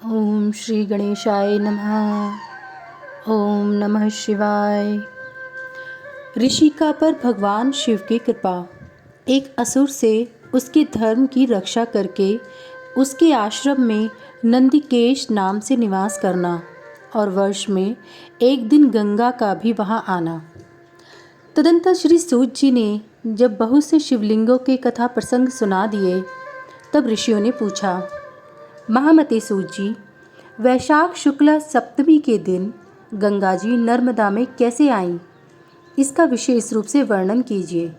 ओम श्री गणेशाय नमः। ओम नमः शिवाय। ऋषिका पर भगवान शिव की कृपा। एक असुर से उसके धर्म की रक्षा करके उसके आश्रम में नंदिकेश नाम से निवास करना और वर्ष में एक दिन गंगा का भी वहाँ आना। तदंतर श्री सूत जी ने जब बहुत से शिवलिंगों के कथा प्रसंग सुना दिए तब ऋषियों ने पूछा, महामते सूत जी, वैशाख शुक्ल सप्तमी के दिन गंगा जी नर्मदा में कैसे आईं? इसका विशेष रूप से वर्णन कीजिए।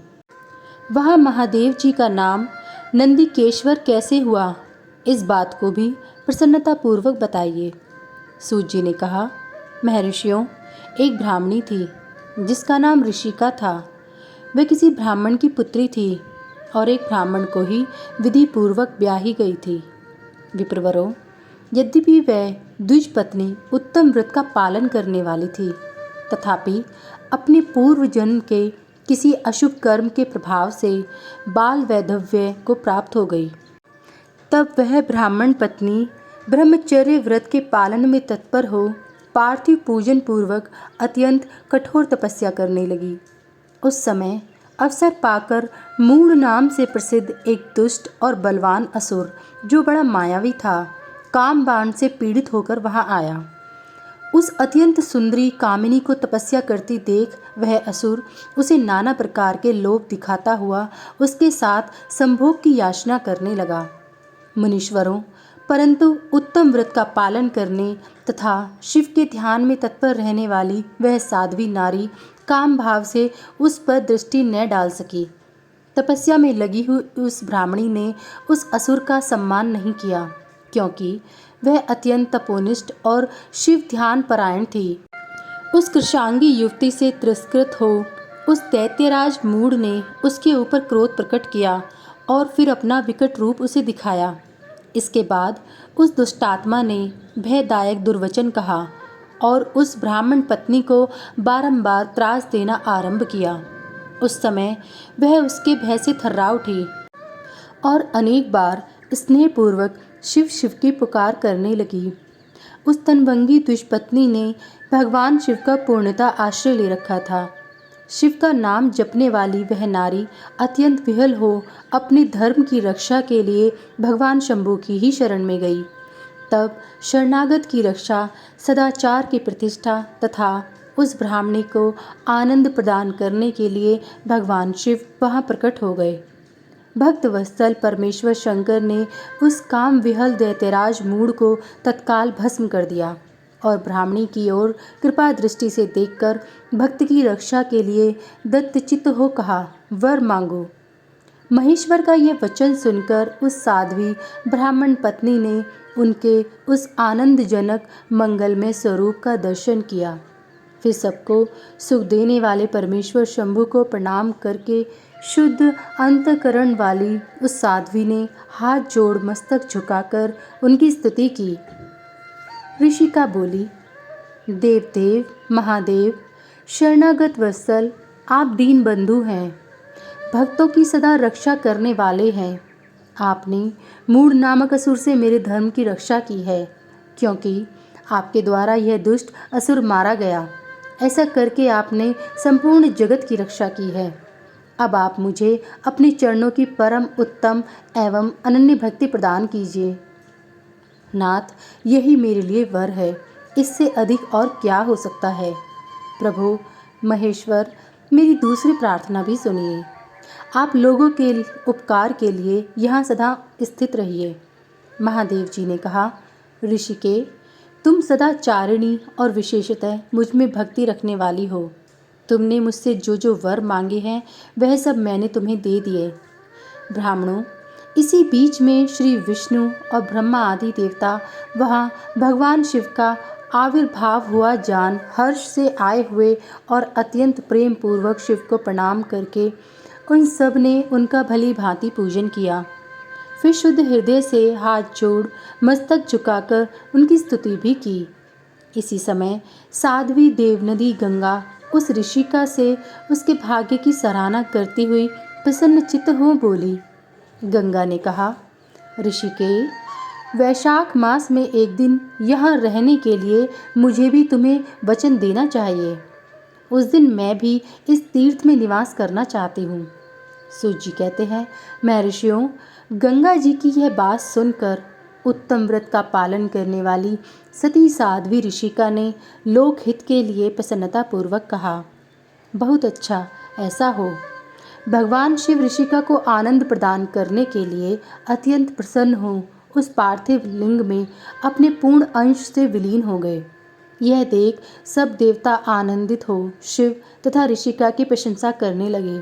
वहाँ महादेव जी का नाम नंदिकेश्वर कैसे हुआ, इस बात को भी प्रसन्नतापूर्वक बताइए। सूत जी ने कहा, महर्षियों, एक ब्राह्मणी थी जिसका नाम ऋषिका था। वह किसी ब्राह्मण की पुत्री थी और एक ब्राह्मण को ही विधि पूर्वक ब्याही गई थी। विप्रवरों, यद्यपि वह द्विज पत्नी उत्तम व्रत का पालन करने वाली थी, तथापि अपने पूर्व जन्म के किसी अशुभ कर्म के प्रभाव से बाल वैधव्य को प्राप्त हो गई। तब वह ब्राह्मण पत्नी ब्रह्मचर्य व्रत के पालन में तत्पर हो पार्थिव पूजन पूर्वक अत्यंत कठोर तपस्या करने लगी। उस समय अवसर पाकर मूढ़ नाम से प्रसिद्ध एक दुष्ट और बलवान असुर, जो बड़ा मायावी था, काम बाण से पीड़ित होकर वहां आया। उस अत्यंत सुंदरी कामिनी को तपस्या करती देख वह असुर उसे नाना प्रकार के लोभ दिखाता हुआ उसके साथ संभोग की याचना करने लगा। मुनीश्वरों, परंतु उत्तम व्रत का पालन करने तथा शिव के ध्यान में तत्पर रहने वाली वह साध्वी नारी काम भाव से उस पर दृष्टि न डाल सकी। तपस्या में लगी हुई उस ब्राह्मणी ने उस असुर का सम्मान नहीं किया, क्योंकि वह अत्यंत तपोनिष्ठ और शिव ध्यान परायण थी। उस कृशांगी युवती से तिरस्कृत हो उस दैत्यराज मूढ़ ने उसके ऊपर क्रोध प्रकट किया और फिर अपना विकट रूप उसे दिखाया। इसके बाद उस दुष्टात्मा ने भयदायक दुर्वचन कहा और उस ब्राह्मण पत्नी को बारंबार त्रास देना आरंभ किया। उस समय वह उसके भय से थर्रा उठी और अनेक बार स्नेहपूर्वक शिव शिव की पुकार करने लगी। उस तनभंगी दुष्पत्नी ने भगवान शिव का पूर्णतः आश्रय ले रखा था। शिव का नाम जपने वाली वह नारी अत्यंत विहल हो अपने धर्म की रक्षा के लिए भगवान शंभू की ही शरण में गई। तब शरणागत की रक्षा, सदाचार की प्रतिष्ठा तथा उस ब्राह्मणी को आनंद प्रदान करने के लिए भगवान शिव वहाँ प्रकट हो गए। भक्त वत्सल परमेश्वर शंकर ने उस काम विहल दैत्यराज मूढ़ को तत्काल भस्म कर दिया और ब्राह्मणी की ओर कृपा दृष्टि से देखकर भक्त की रक्षा के लिए दत्तचित्त हो कहा, वर मांगो। महेश्वर का यह वचन सुनकर उस साध्वी ब्राह्मण पत्नी ने उनके उस आनंदजनक मंगलमय स्वरूप का दर्शन किया। फिर सबको सुख देने वाले परमेश्वर शंभु को प्रणाम करके शुद्ध अंतकरण वाली उस साध्वी ने हाथ जोड़ मस्तक झुकाकर उनकी स्तुति की। ऋषिका बोली, देवदेव महादेव, शरणागत वत्सल, आप दीन बंधु हैं, भक्तों की सदा रक्षा करने वाले हैं। आपने मूढ़ नामक असुर से मेरे धर्म की रक्षा की है, क्योंकि आपके द्वारा यह दुष्ट असुर मारा गया। ऐसा करके आपने संपूर्ण जगत की रक्षा की है। अब आप मुझे अपने चरणों की परम उत्तम एवं अनन्य भक्ति प्रदान कीजिए। नाथ, यही मेरे लिए वर है, इससे अधिक और क्या हो सकता है। प्रभु महेश्वर, मेरी दूसरी प्रार्थना भी सुनिए। आप लोगों के उपकार के लिए यहाँ सदा स्थित रहिए। महादेव जी ने कहा, ऋषिके, तुम सदा चारिणी और विशेषतः मुझ में भक्ति रखने वाली हो। तुमने मुझसे जो जो वर मांगे हैं वह सब मैंने तुम्हें दे दिए। ब्राह्मणों, इसी बीच में श्री विष्णु और ब्रह्मा आदि देवता वहाँ भगवान शिव का आविर्भाव हुआ जान हर्ष से आए हुए और अत्यंत प्रेम पूर्वक शिव को प्रणाम करके उन सब ने उनका भली भांति पूजन किया। फिर शुद्ध हृदय से हाथ जोड़ मस्तक झुकाकर उनकी स्तुति भी की। इसी समय साध्वी देवनदी गंगा उस ऋषिका से उसके भाग्य की सराहना करती हुई प्रसन्नचित्त हो बोली। गंगा ने कहा, ऋषिके, वैशाख मास में एक दिन यहाँ रहने के लिए मुझे भी तुम्हें वचन देना चाहिए। उस दिन मैं भी इस तीर्थ में निवास करना चाहती हूँ। सूत जी कहते हैं, महर्षियों, गंगा जी की यह बात सुनकर उत्तम व्रत का पालन करने वाली सती साध्वी ऋषिका ने लोकहित के लिए प्रसन्नतापूर्वक कहा, बहुत अच्छा, ऐसा हो। भगवान शिव ऋषिका को आनंद प्रदान करने के लिए अत्यंत प्रसन्न हो उस पार्थिव लिंग में अपने पूर्ण अंश से विलीन हो गए। यह देख सब देवता आनंदित हो शिव तथा ऋषिका की प्रशंसा करने लगे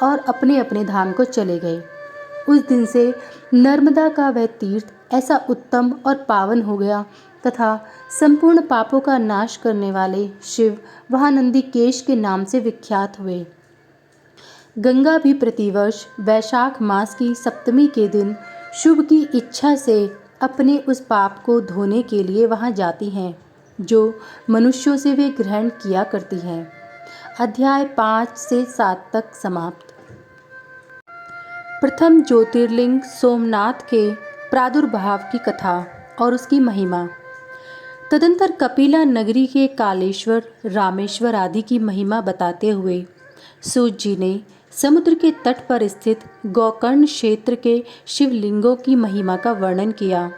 और अपने अपने धाम को चले गए। उस दिन से नर्मदा का वह तीर्थ ऐसा उत्तम और पावन हो गया तथा संपूर्ण पापों का नाश करने वाले शिव वहाँ नंदीकेश के नाम से विख्यात हुए। गंगा भी प्रतिवर्ष वैशाख मास की सप्तमी के दिन शुभ की इच्छा से अपने उस पाप को धोने के लिए वहाँ जाती हैं जो मनुष्यों से वे ग्रहण किया करती हैं। अध्याय 5 से 7 तक समाप्त। प्रथम ज्योतिर्लिंग सोमनाथ के प्रादुर्भाव की कथा और उसकी महिमा। तदंतर कपिला नगरी के कालेश्वर, रामेश्वर आदि की महिमा बताते हुए सूत जी ने समुद्र के तट पर स्थित गोकर्ण क्षेत्र के शिवलिंगों की महिमा का वर्णन किया।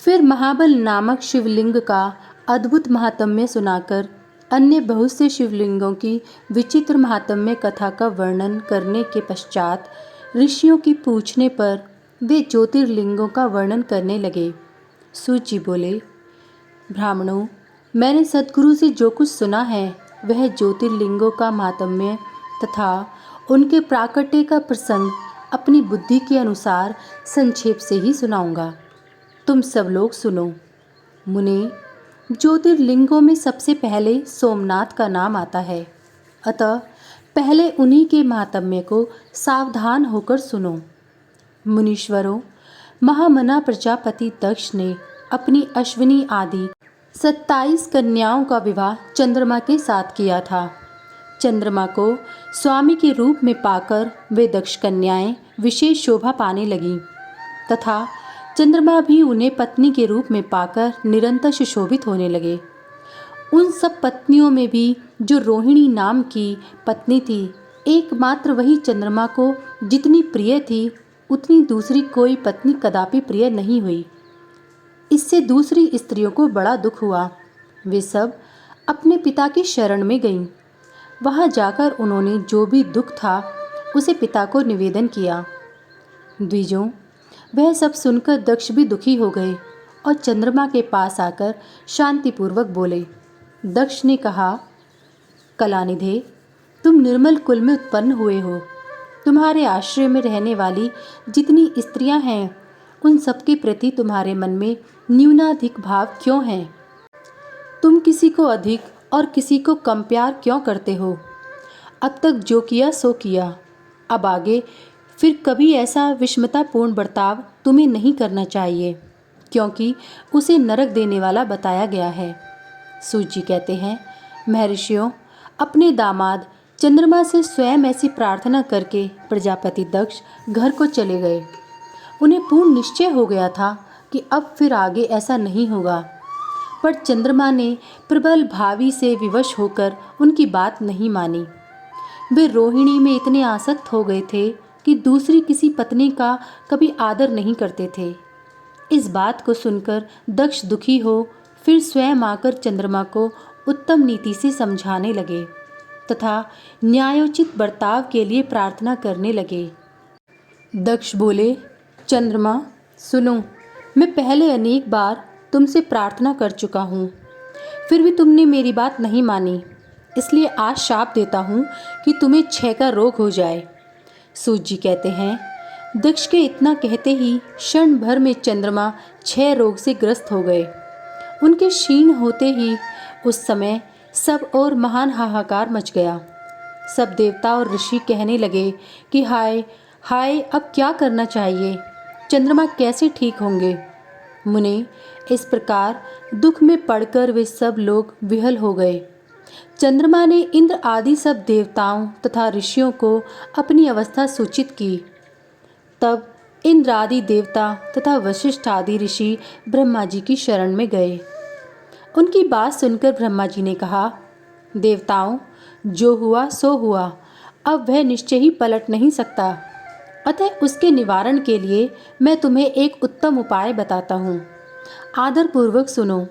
फिर महाबल नामक शिवलिंग का अद्भुत महात्म्य सुनाकर अन्य बहुत से शिवलिंगों की विचित्र महात्म्य कथा का वर्णन करने के पश्चात ऋषियों की पूछने पर वे ज्योतिर्लिंगों का वर्णन करने लगे। सूत जी बोले, ब्राह्मणों, मैंने सद्गुरु से जो कुछ सुना है वह ज्योतिर्लिंगों का महात्म्य तथा उनके प्राकट्य का प्रसंग अपनी बुद्धि के अनुसार संक्षेप से ही सुनाऊंगा। तुम सब लोग सुनो। मुने, ज्योतिर्लिंगों में सबसे पहले सोमनाथ का नाम आता है, अतः पहले उन्हीं के महात्म्य को सावधान होकर सुनो। मुनीश्वरों, महामना प्रजापति दक्ष ने अपनी अश्विनी आदि 27 कन्याओं का विवाह चंद्रमा के साथ किया था। चंद्रमा को स्वामी के रूप में पाकर वे दक्ष कन्याएं विशेष शोभा पाने लगीं तथा चंद्रमा भी उन्हें पत्नी के रूप में पाकर निरंतर सुशोभित होने लगे। उन सब पत्नियों में भी जो रोहिणी नाम की पत्नी थी, एकमात्र वही चंद्रमा को जितनी प्रिय थी उतनी दूसरी कोई पत्नी कदापि प्रिय नहीं हुई। इससे दूसरी स्त्रियों को बड़ा दुख हुआ। वे सब अपने पिता की शरण में गईं। वहाँ जाकर उन्होंने जो भी दुख था उसे पिता को निवेदन किया। द्विजों, वह सब सुनकर दक्ष भी दुखी हो गए और चंद्रमा के पास आकर शांतिपूर्वक बोले। दक्ष ने कहा, कलानिधे, तुम निर्मल कुल में उत्पन्न हुए हो। तुम्हारे आश्रय में रहने वाली जितनी स्त्रियां हैं उन सबके प्रति तुम्हारे मन में न्यूनाधिक भाव क्यों हैं? तुम किसी को अधिक और किसी को कम प्यार क्यों करते हो? अब तक जो किया सो किया, अब आगे फिर कभी ऐसा विषमतापूर्ण बर्ताव तुम्हें नहीं करना चाहिए, क्योंकि उसे नरक देने वाला बताया गया है। सूत जी कहते हैं, महर्षियों, अपने दामाद चंद्रमा से स्वयं ऐसी प्रार्थना करके प्रजापति दक्ष घर को चले गए। उन्हें पूर्ण निश्चय हो गया था कि अब फिर आगे ऐसा नहीं होगा, पर चंद्रमा ने प्रबल भावी से विवश होकर उनकी बात नहीं मानी। वे रोहिणी में इतने आसक्त हो गए थे कि दूसरी किसी पत्नी का कभी आदर नहीं करते थे। इस बात को सुनकर दक्ष दुखी हो फिर स्वयं आकर चंद्रमा को उत्तम नीति से समझाने लगे तथा न्यायोचित बर्ताव के लिए प्रार्थना करने लगे। दक्ष बोले, चंद्रमा, सुनो, मैं पहले अनेक बार तुमसे प्रार्थना कर चुका हूँ, फिर भी तुमने मेरी बात नहीं मानी, इसलिए आज शाप देता हूँ कि तुम्हें क्षय का रोग हो जाए। सूत जी कहते हैं, दक्ष के इतना कहते ही क्षण भर में चंद्रमा क्षय रोग से ग्रस्त हो गए। उनके क्षीण होते ही उस समय सब और महान हाहाकार मच गया। सब देवता और ऋषि कहने लगे कि हाय हाय, अब क्या करना चाहिए, चंद्रमा कैसे ठीक होंगे। मुने, इस प्रकार दुख में पड़कर वे सब लोग विहल हो गए। चंद्रमा ने इंद्र आदि सब देवताओं तथा ऋषियों को अपनी अवस्था सूचित की। तब इंद्र आदि देवता तथा वशिष्ठ आदि ऋषि ब्रह्मा जी की शरण में गए। उनकी बात सुनकर ब्रह्मा जी ने कहा, देवताओं, जो हुआ सो हुआ, अब वह निश्चय ही पलट नहीं सकता। अतः उसके निवारण के लिए मैं तुम्हें एक उत्तम उपाय बताता हूँ। आदर पूर्वक सुनो।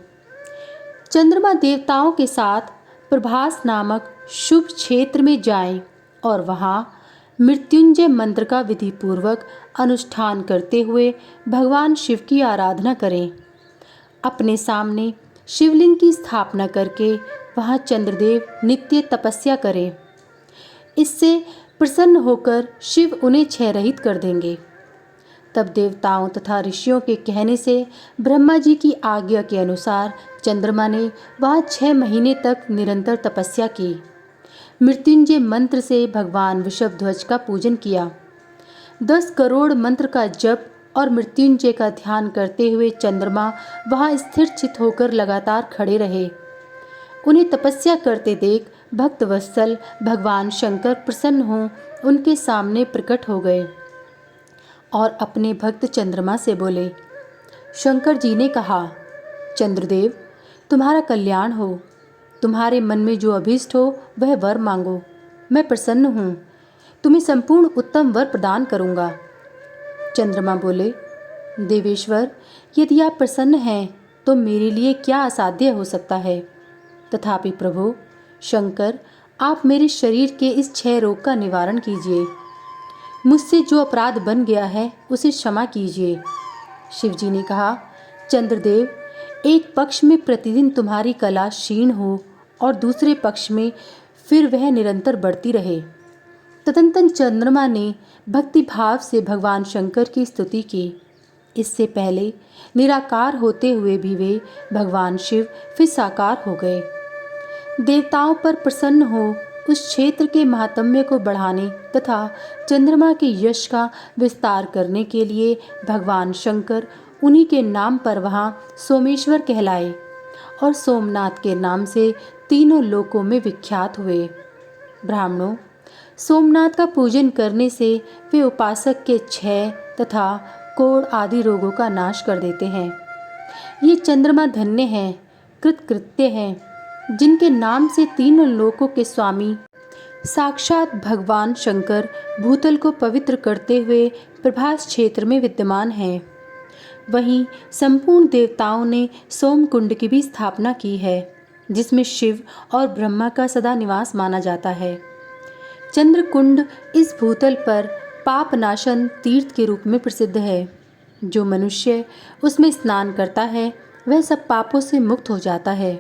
चंद्रमा देवताओं के साथ प्रभास नामक शुभ क्षेत्र में जाएं और वहाँ मृत्युंजय मंत्र का विधि पूर्वक अनुष्ठान करते हुए भगवान शिव की आराधना करें। अपने सामने शिवलिंग की स्थापना करके वहाँ चंद्रदेव नित्य तपस्या करें। इससे प्रसन्न होकर शिव उन्हें क्षय रहित कर देंगे। तब देवताओं तथा ऋषियों के कहने से ब्रह्मा जी की आज्ञा के अनुसार चंद्रमा ने वहाँ 6 महीने तक निरंतर तपस्या की। मृत्युंजय मंत्र से भगवान वृषभध्वज का पूजन किया। 10 करोड़ मंत्र का जप और मृत्युंजय का ध्यान करते हुए चंद्रमा वहाँ स्थिर चित होकर लगातार खड़े रहे। उन्हें तपस्या करते देख भक्त वत्सल भगवान शंकर प्रसन्न हो उनके सामने प्रकट हो गए और अपने भक्त चंद्रमा से बोले। शंकर जी ने कहा, चंद्रदेव, तुम्हारा कल्याण हो। तुम्हारे मन में जो अभीष्ट हो वह वर मांगो। मैं प्रसन्न हूँ, तुम्हें संपूर्ण उत्तम वर प्रदान करूँगा। चंद्रमा बोले, देवेश्वर, यदि आप प्रसन्न हैं तो मेरे लिए क्या असाध्य हो सकता है। तथापि प्रभु शंकर, आप मेरे शरीर के इस क्षय रोग का निवारण कीजिए। मुझसे जो अपराध बन गया है उसे क्षमा कीजिए। शिवजी ने कहा, चंद्रदेव, एक पक्ष में प्रतिदिन तुम्हारी कला क्षीण हो और दूसरे पक्ष में फिर वह निरंतर बढ़ती रहे। तदंतर चंद्रमा ने भक्ति भाव से भगवान शंकर की स्तुति की। इससे पहले निराकार होते हुए भी वे भगवान शिव फिर साकार हो गए। देवताओं पर प्रसन्न हो उस क्षेत्र के महात्म्य को बढ़ाने तथा चंद्रमा के यश का विस्तार करने के लिए भगवान शंकर उन्हीं के नाम पर वहाँ सोमेश्वर कहलाए और सोमनाथ के नाम से तीनों लोकों में विख्यात हुए। ब्राह्मणों, सोमनाथ का पूजन करने से वे उपासक के क्षय तथा कोढ़ आदि रोगों का नाश कर देते हैं। ये चंद्रमा धन्य हैं, कृतकृत्य हैं, जिनके नाम से तीनों लोकों के स्वामी साक्षात भगवान शंकर भूतल को पवित्र करते हुए प्रभास क्षेत्र में विद्यमान हैं। वहीं संपूर्ण देवताओं ने सोमकुंड की भी स्थापना की है, जिसमें शिव और ब्रह्मा का सदा निवास माना जाता है। चंद्रकुंड इस भूतल पर पापनाशन तीर्थ के रूप में प्रसिद्ध है। जो मनुष्य उसमें स्नान करता है वह सब पापों से मुक्त हो जाता है।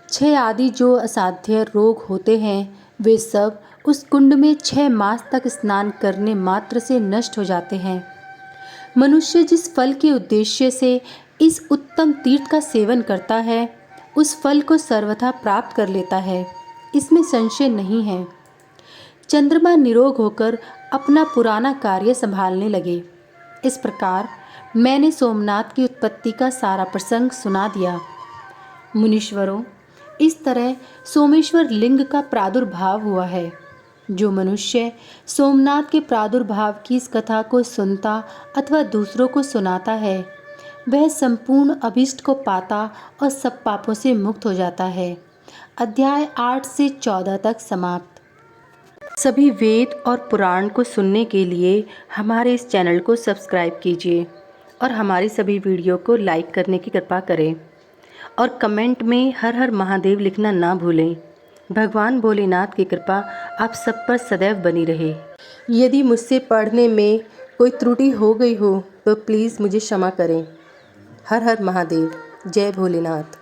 क्षय आदि जो असाध्य रोग होते हैं वे सब उस कुंड में 6 मास तक स्नान करने मात्र से नष्ट हो जाते हैं। मनुष्य जिस फल के उद्देश्य से इस उत्तम तीर्थ का सेवन करता है उस फल को सर्वथा प्राप्त कर लेता है, इसमें संशय नहीं है। चंद्रमा निरोग होकर अपना पुराना कार्य संभालने लगे। इस प्रकार मैंने सोमनाथ की उत्पत्ति का सारा प्रसंग सुना दिया। मुनीश्वरों, इस तरह सोमेश्वर लिंग का प्रादुर्भाव हुआ है। जो मनुष्य सोमनाथ के प्रादुर्भाव की इस कथा को सुनता अथवा दूसरों को सुनाता है वह संपूर्ण अभीष्ट को पाता और सब पापों से मुक्त हो जाता है। अध्याय 8 से 14 तक समाप्त। सभी वेद और पुराण को सुनने के लिए हमारे इस चैनल को सब्सक्राइब कीजिए और हमारी सभी वीडियो को लाइक करने की कृपा करें और कमेंट में हर हर महादेव लिखना ना भूलें। भगवान भोलेनाथ की कृपा आप सब पर सदैव बनी रहे। यदि मुझसे पढ़ने में कोई त्रुटि हो गई हो तो प्लीज़ मुझे क्षमा करें। हर हर महादेव। जय भोलेनाथ।